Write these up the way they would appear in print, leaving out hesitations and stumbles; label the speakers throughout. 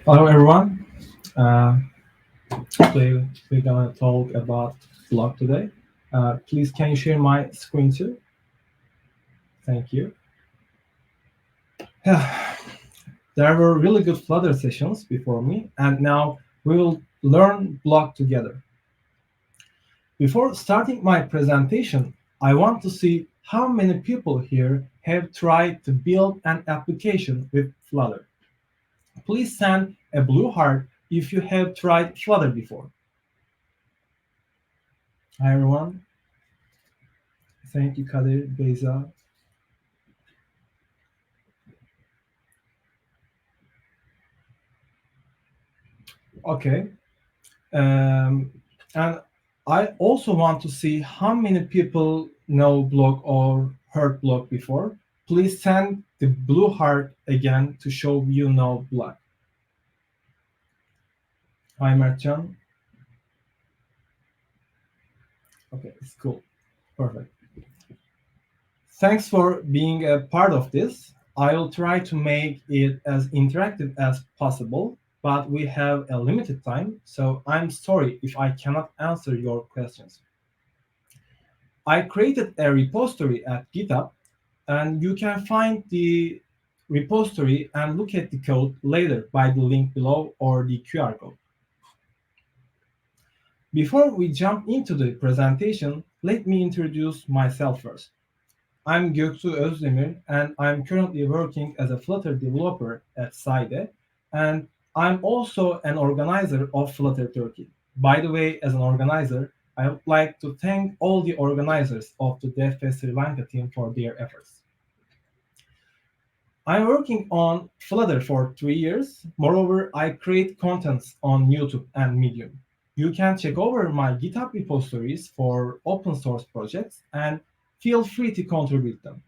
Speaker 1: Hello, everyone. Uh, Today we're gonna talk about blog today. Please, can you share my screen too? Thank you. There were really good Flutter sessions before me, and now we will learn blog together. Before starting my presentation, I want to see how many people here have tried to build an application with Flutter. Please send a blue heart if you have tried Flutter before. Hi, everyone. Thank you, Kadir, Beyza. Okay. And I also want to see how many people know blog or heard blog before. Please send the blue heart again to show you know blog. Hi, Mertcan. Okay, it's cool. Perfect. Thanks for being a part of this. I'll try to make it as interactive as possible, but we have a limited time, so I'm sorry if I cannot answer your questions. I created a repository at GitHub, and you can find the repository and look at the code later by the link below or the QR code. Before we jump into the presentation, let me introduce myself first. I'm Göktuğ Özdemir, and I'm currently working as a Flutter developer at Side, and I'm also an organizer of Flutter Turkey. By the way, as an organizer, I would like to thank all the organizers of the DevFest Sri Lanka team for their efforts. I'm working on Flutter for 3 years. Moreover, I create contents on YouTube and Medium. You can check over my GitHub repositories for open source projects and feel free to contribute them.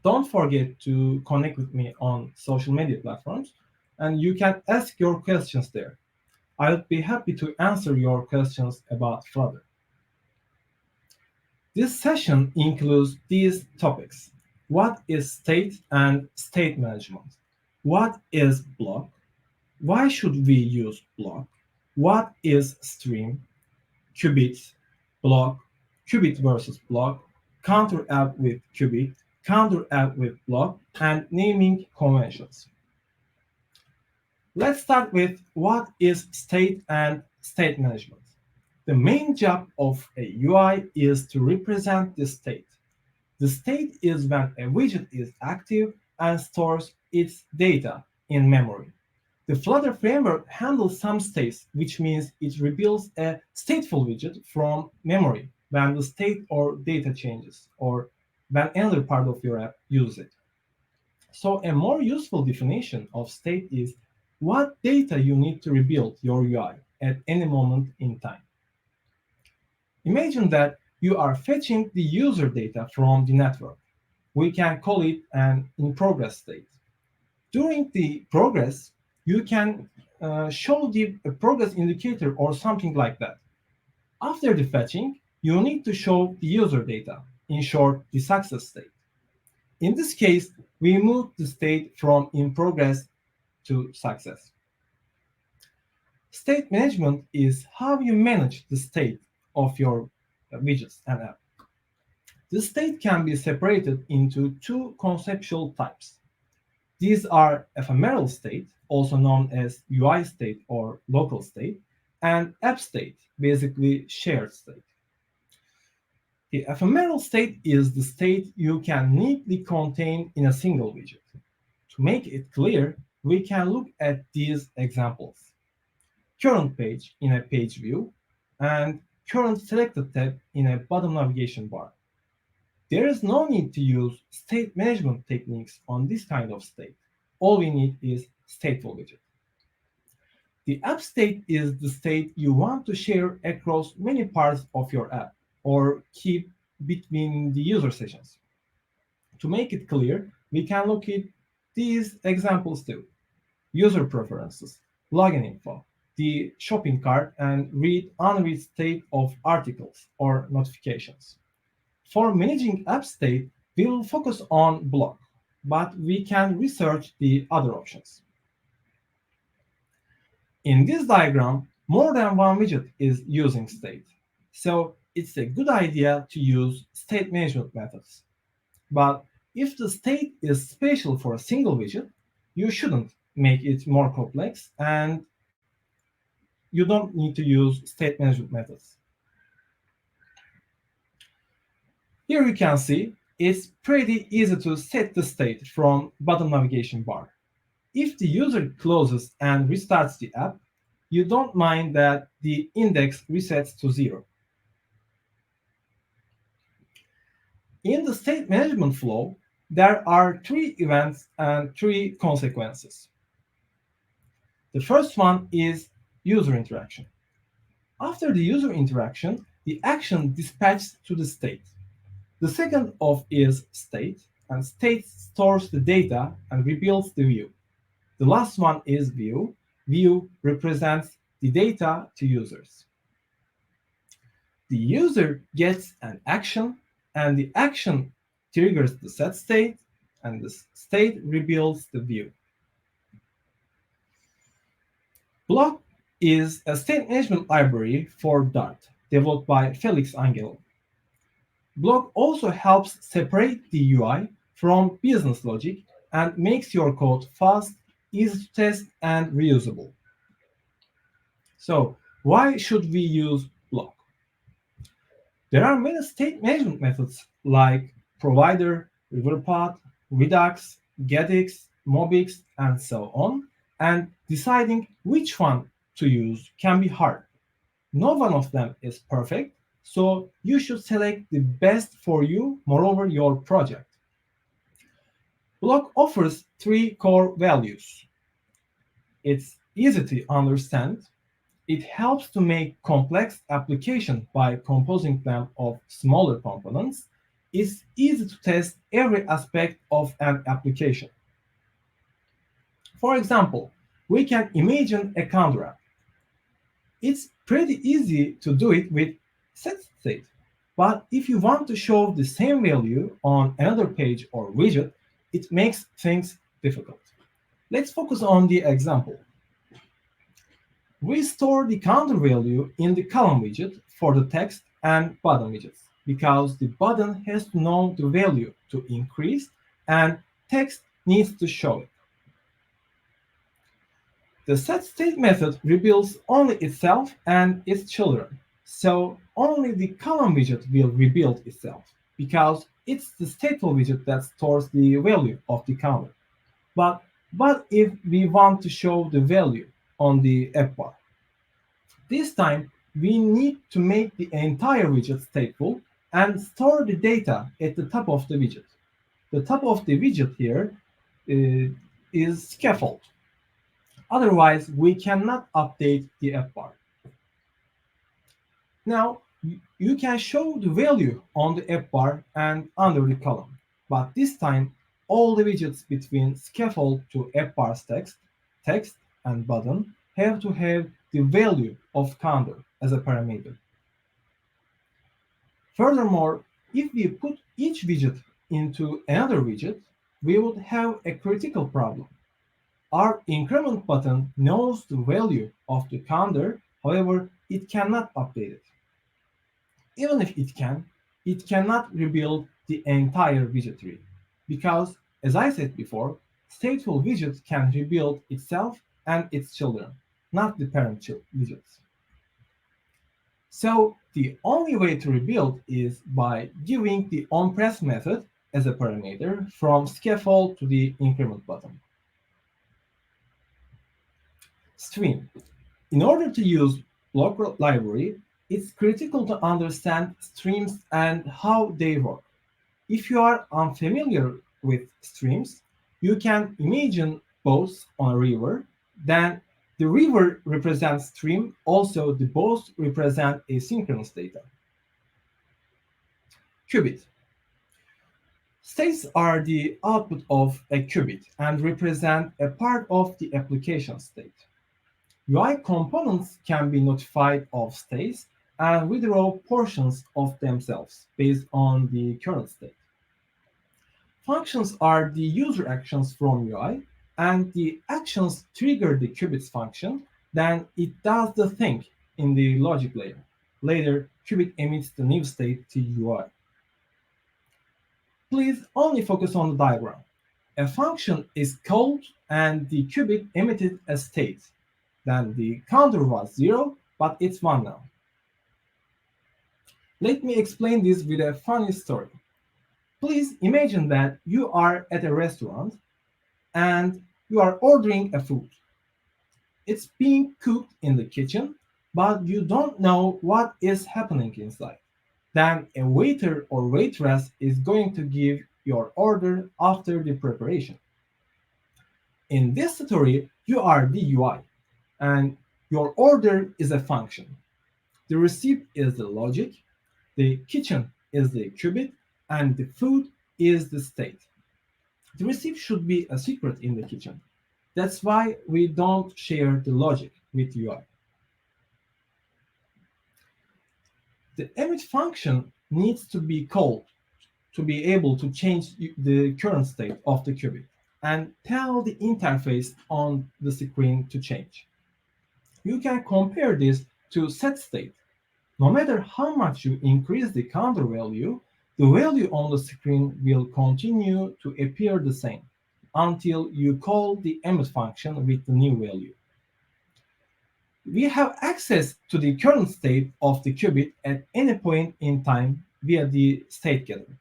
Speaker 1: Don't forget to connect with me on social media platforms, and you can ask your questions there. I would be happy to answer your questions about Flutter. This session includes these topics. What is state and state management? What is block? Why should we use block? What is stream? Qubit, block, qubit versus block, counter app with qubit, counter app with block, and naming conventions. Let's start with what is state and state management. The main job of a UI is to represent the state. The state is when a widget is active and stores its data in memory. The Flutter framework handles some states, which means it rebuilds a stateful widget from memory when the state or data changes, or when another part of your app uses it. So a more useful definition of state is what data you need to rebuild your UI at any moment in time. Imagine that you are fetching the user data from the network. We can call it an in-progress state. During the progress, you can show the progress indicator or something like that. After the fetching, you need to show the user data, in short, the success state. In this case, we move the state from in progress to success. State management is how you manage the state of your widgets and app. The state can be separated into two conceptual types. These are ephemeral state, also known as UI state or local state, and app state, basically shared state. The ephemeral state is the state you can neatly contain in a single widget. To make it clear, we can look at these examples. Current page in a page view, and current selected tab in a bottom navigation bar. There is no need to use state management techniques on this kind of state. All we need is stateful widget. The app state is the state you want to share across many parts of your app or keep between the user sessions. To make it clear, we can look at these examples too. User preferences, login info, the shopping cart, and read-unread state of articles or notifications. For managing app state, we will focus on block, but we can research the other options. In this diagram, more than one widget is using state. So it's a good idea to use state management methods. But if the state is special for a single widget, you shouldn't make it more complex, and you don't need to use state management methods. Here you can see it's pretty easy to set the state from bottom navigation bar. If the user closes and restarts the app, you don't mind that the index resets to 0. In the state management flow, there are 3 events and 3 consequences. The first one is user interaction. After the user interaction, the action dispatched to the state. The second of is state, and state stores the data and rebuilds the view. The last one is view. View represents the data to users. The user gets an action, and the action triggers the set state, and the state rebuilds the view. Bloc is a state management library for Dart, developed by Felix Angelo. Bloc also helps separate the UI from business logic and makes your code fast, easy to test, and reusable. So, why should we use Bloc? There are many state management methods like provider, riverpath, redux, getx, mobix, and so on, and deciding which one to use can be hard. No one of them is perfect, so you should select the best for you, moreover your project. Bloc offers 3 core values. It's easy to understand. It helps to make complex applications by composing them of smaller components. It's easy to test every aspect of an application. For example, we can imagine a counter app. It's pretty easy to do it with setState, but if you want to show the same value on another page or widget, it makes things difficult. Let's focus on the example. We store the counter value in the column widget for the text and button widgets, because the button has to know the value to increase and text needs to show it. The setState method rebuilds only itself and its children, so only the column widget will rebuild itself, because it's the stateful widget that stores the value of the counter. But what if we want to show the value on the app bar? This time, we need to make the entire widget stateful and store the data at the top of the widget. The top of the widget here is scaffold. Otherwise, we cannot update the app bar. Now, you can show the value on the app bar and under the column, but this time, all the widgets between scaffold to app bar's text, and button have to have the value of counter as a parameter. Furthermore, if we put each widget into another widget, we would have a critical problem. Our increment button knows the value of the counter, however, it cannot update it. Even if it cannot rebuild the entire widget tree, because, as I said before, stateful widget can rebuild itself and its children, not the parent widgets. So the only way to rebuild is by giving the onPress method as a parameter from scaffold to the increment button. Stream. In order to use Bloc library, it's critical to understand streams and how they work. If you are unfamiliar with streams, you can imagine boats on a river. Then the river represents stream, also the boats represent asynchronous data. Qubit. States are the output of a qubit and represent a part of the application state. UI components can be notified of states and withdraw portions of themselves based on the current state. Functions are the user actions from UI, and the actions trigger the qubits function, then it does the thing in the logic layer. Later, Qubit emits the new state to UI. Please only focus on the diagram. A function is called and the qubit emitted a state. Then the counter was 0, but it's 1 now. Let me explain this with a funny story. Please imagine that you are at a restaurant and you are ordering a food. It's being cooked in the kitchen, but you don't know what is happening inside. Then a waiter or waitress is going to give your order after the preparation. In this story, you are the UI, and your order is a function. The receipt is the logic, the kitchen is the qubit, and the food is the state. The receipt should be a secret in the kitchen. That's why we don't share the logic with UI. The emit function needs to be called to be able to change the current state of the qubit and tell the interface on the screen to change. You can compare this to set state. No matter how much you increase the counter value, the value on the screen will continue to appear the same until you call the emit function with the new value. We have access to the current state of the qubit at any point in time via the state getter.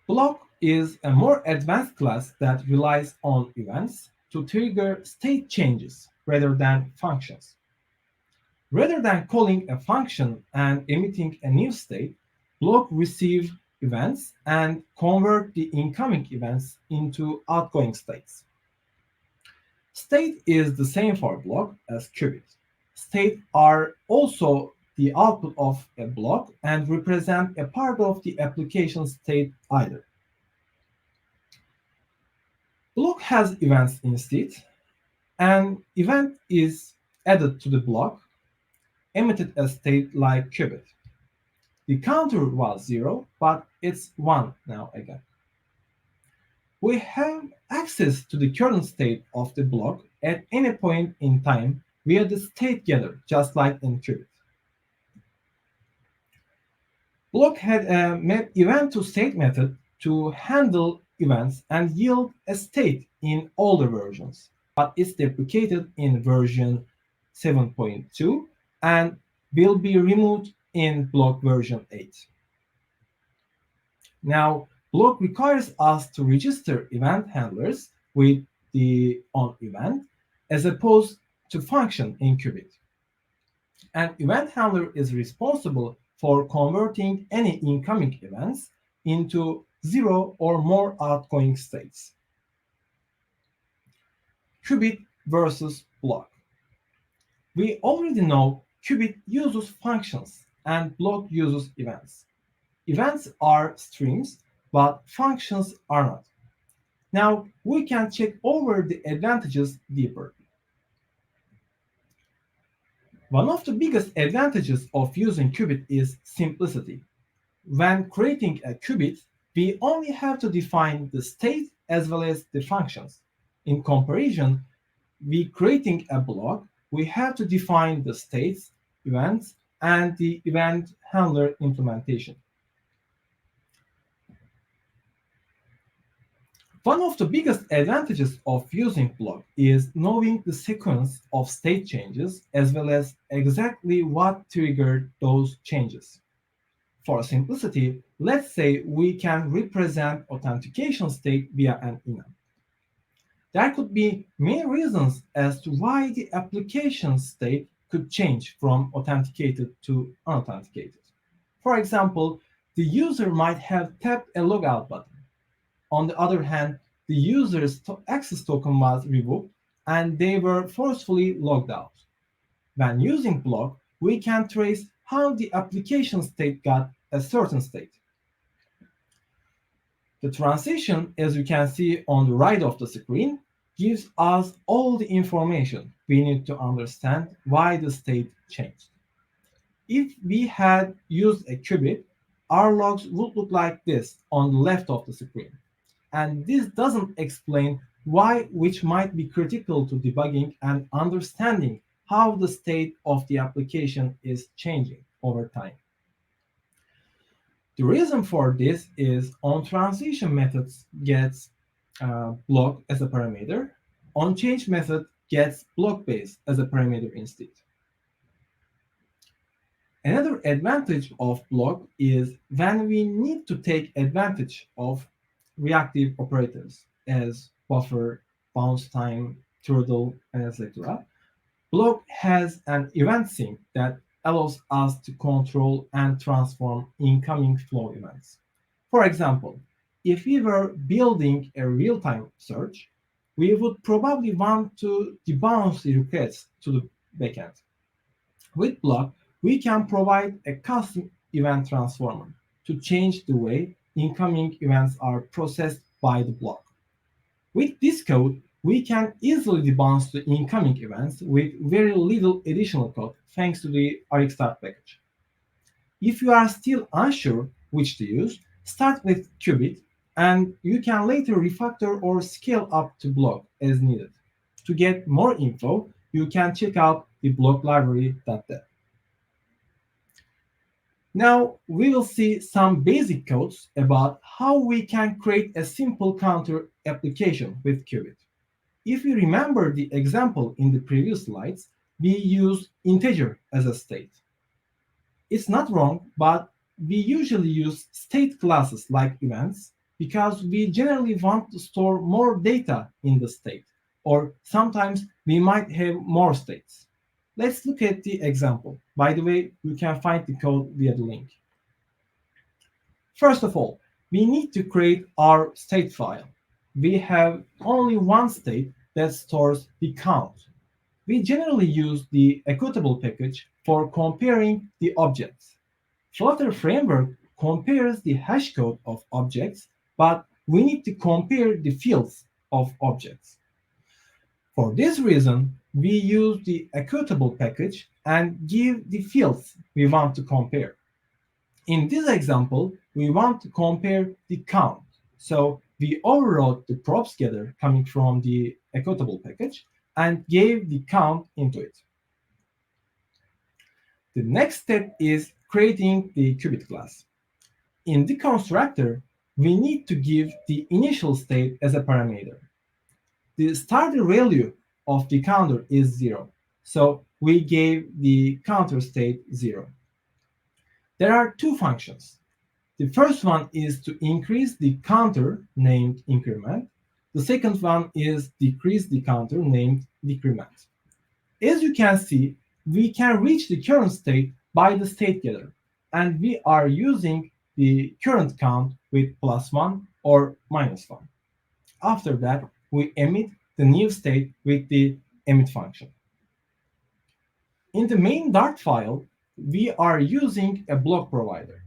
Speaker 1: Bloc is a more advanced class that relies on events to trigger state changes rather than functions. Rather than calling a function and emitting a new state, Bloc receives events and convert the incoming events into outgoing states. State is the same for Bloc as qubit. State are also the output of a block and represent a part of the application state either. Block has events instead. An event is added to the block, emitted a state like qubit. The counter was 0, but it's 1 now again. We have access to the current state of the block at any point in time via the state getter, just like in qubit. Bloc had a map event to state method to handle events and yield a state in older versions, but it's deprecated in version 7.2 and will be removed in Bloc version 8. Now, Bloc requires us to register event handlers with the onEvent as opposed to function in Qubit. An event handler is responsible for converting any incoming events into 0 or more outgoing states. Qubit versus Bloc. We already know Qubit uses functions and Bloc uses events. Events are streams, but functions are not. Now we can check over the advantages deeper. One of the biggest advantages of using Qubit is simplicity. When creating a qubit, we only have to define the state as well as the functions. In comparison, we creating a block, we have to define the states, events, and the event handler implementation. One of the biggest advantages of using Bloc is knowing the sequence of state changes as well as exactly what triggered those changes. For simplicity, let's say we can represent authentication state via an enum. There could be many reasons as to why the application state could change from authenticated to unauthenticated. For example, the user might have tapped a logout button. On the other hand, the user's access token was revoked and they were forcefully logged out. When using Bloc, we can trace how the application state got a certain state. The transition, as you can see on the right of the screen, gives us all the information we need to understand why the state changed. If we had used a qubit, our logs would look like this on the left of the screen. And this doesn't explain which might be critical to debugging and understanding how the state of the application is changing over time. The reason for this is on transition methods gets block as a parameter, on change method gets block base as a parameter instead. Another advantage of block is when we need to take advantage of reactive operators as buffer, bounce time, turtle, and etc. Block has an event sink that allows us to control and transform incoming flow events. For example, if we were building a real-time search, we would probably want to debounce the requests to the backend. With Block, we can provide a custom event transformer to change the way incoming events are processed by the block. With this code, we can easily debounce the incoming events with very little additional code thanks to the RxStart package. If you are still unsure which to use, start with Qubit and you can later refactor or scale up to Block as needed. To get more info, you can check out the blocklibrary.dev. Now we will see some basic codes about how we can create a simple counter application with Qubit. If you remember the example in the previous slides, we use integer as a state. It's not wrong, but we usually use state classes like events because we generally want to store more data in the state, or sometimes we might have more states. Let's look at the example. By the way, you can find the code via the link. First of all, we need to create our state file. We have only one state that stores the count. We generally use the equatable package for comparing the objects. Flutter framework compares the hash code of objects, but we need to compare the fields of objects. For this reason, we use the equatable package and give the fields we want to compare. In this example, we want to compare the count. So we overrode the props getter coming from the equatable package and gave the count into it. The next step is creating the Qubit class. In the constructor, we need to give the initial state as a parameter. The starter value of the counter is 0, so we gave the counter state 0. There are two functions. The first one is to increase the counter named increment. The second one is decrease the counter named decrement. As you can see, we can reach the current state by the state getter, and we are using the current count with +1 or -1. After that, we emit the new state with the emit function. In the main Dart file, we are using a block provider.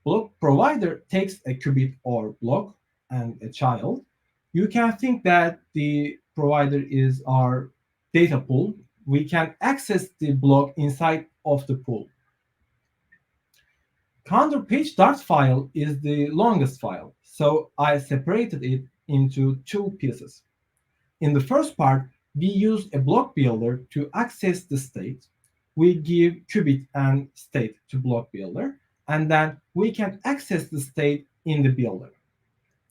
Speaker 1: Block provider takes a qubit or block and a child. You can think that the provider is our data pool. We can access the block inside of the pool. Counter page Dart file is the longest file, so I separated it into two pieces. In the first part, we use a block builder to access the state. We give qubit and state to block builder, and then we can access the state in the builder.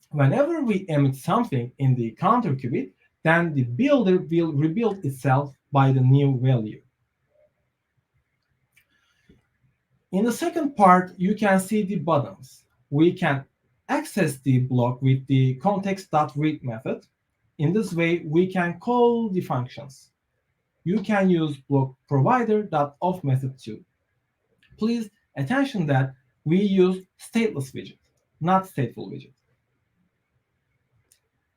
Speaker 1: Whenever we emit something in the counter qubit, then the builder will rebuild itself by the new value. In the second part, you can see the buttons. We can access the block with the context.read method. In this way, we can call the functions. You can use block provider.off method too. Please attention that we use stateless widget, not stateful widget.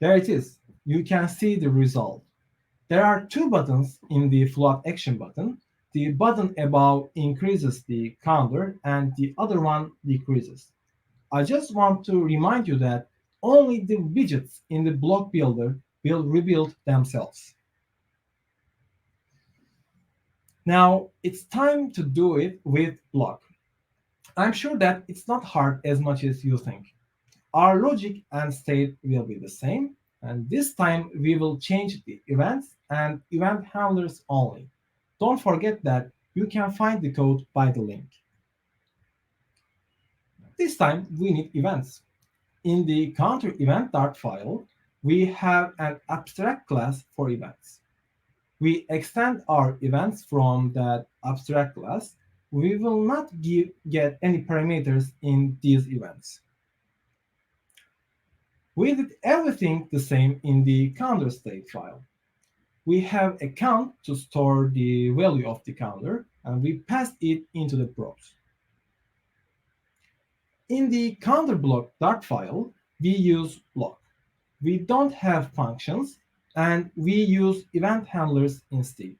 Speaker 1: There it is. You can see the result. There are two buttons in the float action button. The button above increases the counter and the other one decreases. I just want to remind you that only the widgets in the block builder will rebuild themselves. Now it's time to do it with block. I'm sure that it's not hard as much as you think. Our logic and state will be the same. And this time we will change the events and event handlers only. Don't forget that you can find the code by the link. This time we need events. In the counter event Dart file, we have an abstract class for events. We extend our events from that abstract class. We will not get any parameters in these events. We did everything the same in the counter state file. We have a count to store the value of the counter, and we passed it into the probes. In the counter block Dart file, we use block. We don't have functions, and we use event handlers instead.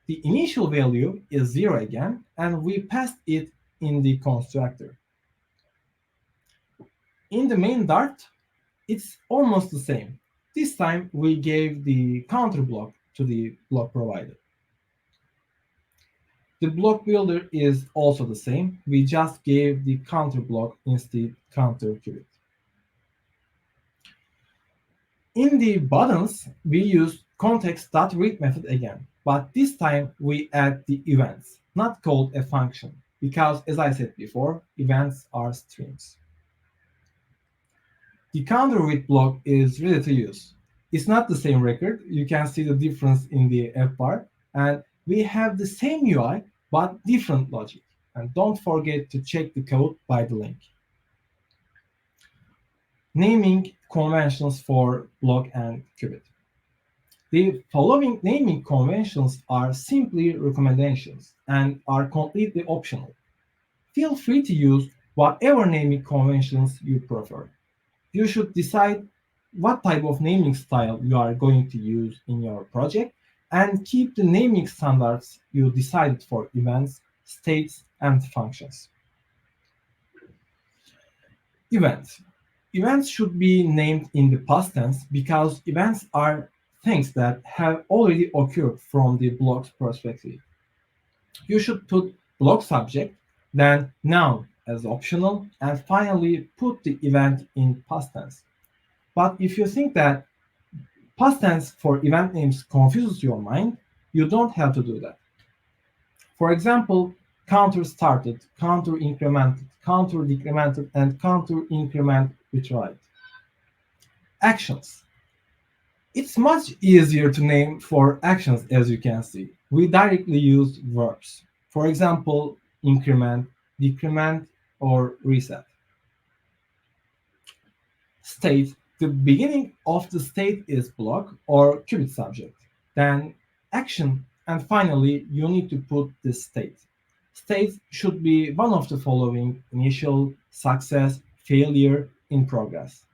Speaker 1: The initial value is 0 again, and we passed it in the constructor. In the main Dart, it's almost the same. This time we gave the counter block to the block provider. The block builder is also the same. We just gave the counter block instead counter qubit. In the buttons, we use context.read method again, but this time we add the events, not called a function, because as I said before, events are strings. The counter read block is ready to use. It's not the same record. You can see the difference in the app bar, and we have the same UI but different logic. And don't forget to check the code by the link. Naming conventions for Bloc and Cubit. The following naming conventions are simply recommendations and are completely optional. Feel free to use whatever naming conventions you prefer. You should decide what type of naming style you are going to use in your project and keep the naming standards you decided for events, states, and functions. Events. Events should be named in the past tense because events are things that have already occurred from the block's perspective. You should put block subject, then noun as optional, and finally put the event in past tense. But if you think that past tense for event names confuses your mind, you don't have to do that. For example, counter started, counter incremented, counter decremented, and counter increment retrieved. Actions. It's much easier to name for actions, as you can see. We directly use verbs. For example, increment, decrement, or reset. State. The beginning of the state is block or qubit subject. Then action, and finally, you need to put the state. State should be one of the following: initial, success, failure, in progress.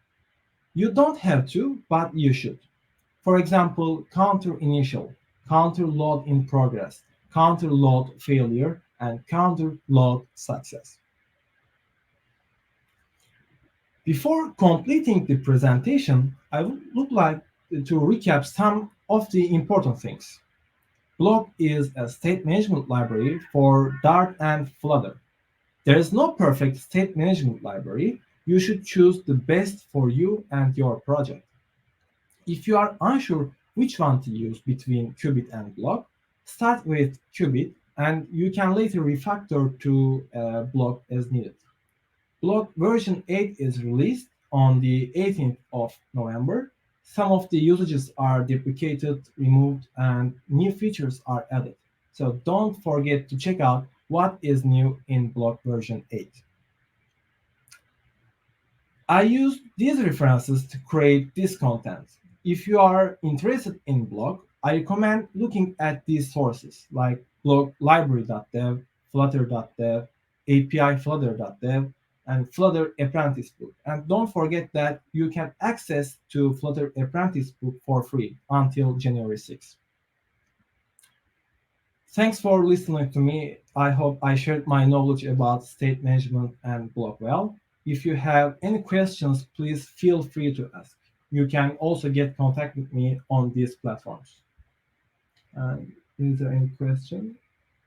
Speaker 1: You don't have to, but you should. For example, counter initial, counter load in progress, counter load failure, and counter load success. Before completing the presentation, I would like to recap some of the important things. Bloc is a state management library for Dart and Flutter. There is no perfect state management library. You should choose the best for you and your project. If you are unsure which one to use between Qubit and Bloc, start with Qubit and you can later refactor to Bloc as needed. Bloc version 8 is released on the 18th of November. Some of the usages are deprecated, removed, and new features are added. So don't forget to check out what is new in Bloc version 8. I used these references to create this content. If you are interested in Bloc, I recommend looking at these sources like Bloc library.dev, flutter.dev, apiflutter.dev, and Flutter Apprentice Book. And don't forget that you can access to Flutter Apprentice Book for free until January 6th. Thanks for listening to me. I hope I shared my knowledge about state management and Bloc well. If you have any questions, please feel free to ask. You can also get contact with me on these platforms. Is there any question?